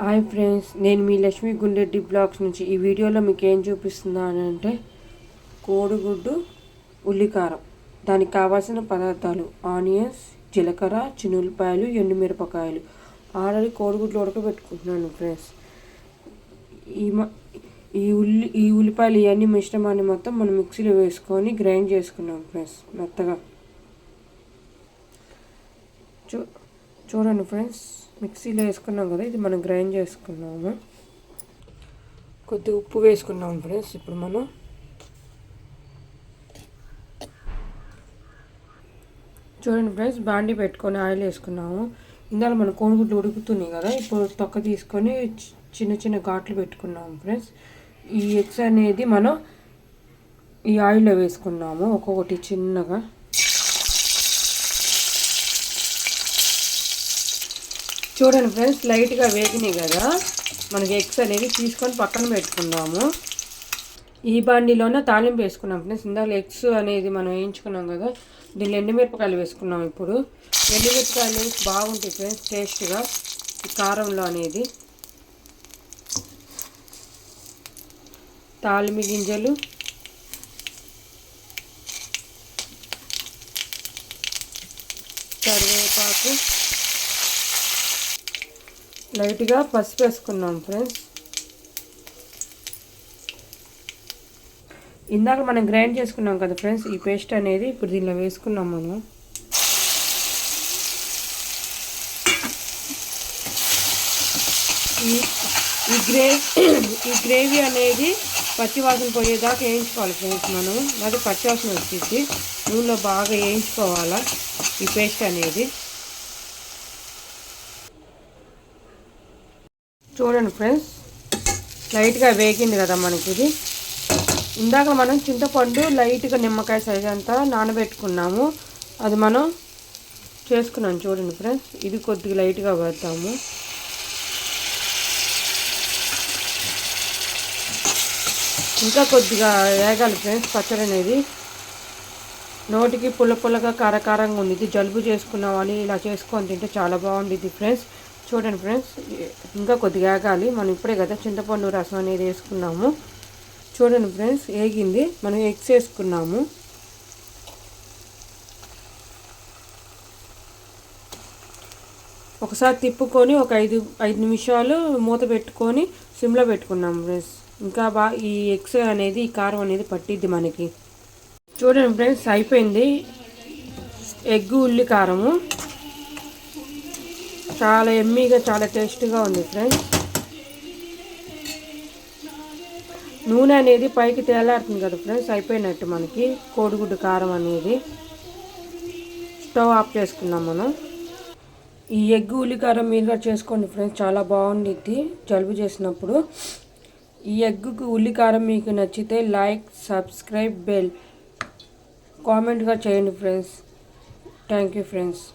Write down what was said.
Hi friends, నేను మీ Lakshmi గుండెడ్డి blogs నుంచి. ఈ వీడియోలో మీకు ఏం చూపిస్తున్నానంటే కోడిగుడ్డు ఉల్లికారం. దానికి కావాల్సిన పదార్థాలు ఆనియన్స్, జీలకర్ర, చిన్నులపాయలు, ఎండుమిరపకాయలు. ఆల్రెడీ కోడిగుడ్లు ఉడకబెట్టుకుంటున్నాను ఫ్రెండ్స్. ఈ ఉల్లిపాయలు ఇవన్నీ మిశ్రమాన్ని మొత్తం మనం మిక్సీలో వేసుకొని గ్రైండ్ చేసుకున్నాం ఫ్రెండ్స్ మెత్తగా. చూడండి ఫ్రెండ్స్, మిక్సీలో వేసుకున్నాం కదా, ఇది మనం గ్రైండ్ చేసుకున్నాము. కొద్దిగా ఉప్పు వేసుకున్నాము ఫ్రెండ్స్. ఇప్పుడు మనం చూడండి ఫ్రెండ్స్, బాండీ పెట్టుకొని ఆయిల్ వేసుకున్నాము. ఇందాక మన కోడిగుడ్లు ఉడుకుతున్నాయి కదా, ఇప్పుడు తొక్క తీసుకొని చిన్న చిన్న ఘాట్లు పెట్టుకున్నాము ఫ్రెండ్స్. ఈ ఎగ్స్ అనేది మనం ఈ ఆయిల్లో వేసుకున్నాము ఒక్కొక్కటి చిన్నగా. చూడండి ఫ్రెండ్స్, లైట్గా వేగినాయి కదా, మనకి ఎగ్స్ అనేది తీసుకొని పక్కన పెట్టుకున్నాము. ఈ బాండీలోనే తాలింపు వేసుకున్నాం ఫ్రెండ్స్. ఇందాక ఎగ్స్ అనేది మనం వేయించుకున్నాం కదా, దీనిలో ఎండుమిరపకాయలు వేసుకున్నాం. ఇప్పుడు ఎండుమిరపకాయలు బాగుంటాయి ఫ్రెండ్స్ టేస్ట్గా ఈ కారంలో అనేది. తాలింపు గింజలు, కరివేపాకు, లైట్గా పసుపు వేసుకున్నాం ఫ్రెండ్స్. ఇందాక మనం గ్రైండ్ చేసుకున్నాం కదా ఫ్రెండ్స్, ఈ పేస్ట్ అనేది ఇప్పుడు దీనిలో వేసుకున్నాం మనం. ఈ గ్రేవీ అనేది పచ్చివాసన పోయేదాకా వేయించుకోవాలి ఫ్రెండ్స్. మనం అది పచ్చివాసన వచ్చేసి నూనెలో బాగా వేయించుకోవాలా ఈ పేస్ట్ అనేది. చూడండి ఫ్రెండ్స్, లైట్గా వేగింది కదా మనకి ఇది. ఇందాక మనం చింతపండు లైట్గా నిమ్మకాయ సైజ్ అంతా నానబెట్టుకున్నాము, అది మనం చేసుకున్నాం. చూడండి ఫ్రెండ్స్, ఇది కొద్దిగా లైట్గా వేద్దాము. ఇంకా కొద్దిగా వేగాలి ఫ్రెండ్స్. పచ్చడి అనేది నోటికి పుల్లగా కారకారంగా ఉంది. ఇది జలుబు చేసుకున్నామని ఇలా చేసుకొని తింటే చాలా బాగుండిద్ది ఫ్రెండ్స్. చూడండి ఫ్రెండ్స్, ఇంకా కొద్దిగా వేగాలి. మనం ఇప్పుడే కదా చింతపండు రసం అనేది వేసుకున్నాము. చూడండి ఫ్రెండ్స్, వేగింది. మనం ఎగ్స్ వేసుకున్నాము. ఒకసారి తిప్పుకొని ఒక 5 నిమిషాలు మూత పెట్టుకొని సిమ్లో పెట్టుకున్నాము ఫ్రెండ్స్. ఇంకా ఈ ఎగ్స్ అనేది ఈ కారం అనేది పట్టిద్ది మనకి. చూడండి ఫ్రెండ్స్, అయిపోయింది ఎగ్ ఉల్లి కారము. చాలా ఎమ్మీగా చాలా టేస్టీగా ఉంది ఫ్రెండ్స్. నూనె అనేది పైకి తేలాడుతుంది కదా ఫ్రెండ్స్, అయిపోయినట్టు మనకి కోడిగుడ్డు కారం అనేది. స్టవ్ ఆఫ్ చేసుకున్నాం మనం. ఈ ఎగ్ ఉల్లికారం మీరుగా చేసుకోండి ఫ్రెండ్స్, చాలా బాగుండిద్ది జలుబు చేసినప్పుడు. ఈ ఎగ్గుకు ఉల్లికారం మీకు నచ్చితే లైక్, సబ్స్క్రైబ్, బెల్, కామెంట్గా చేయండి ఫ్రెండ్స్. Thank you friends.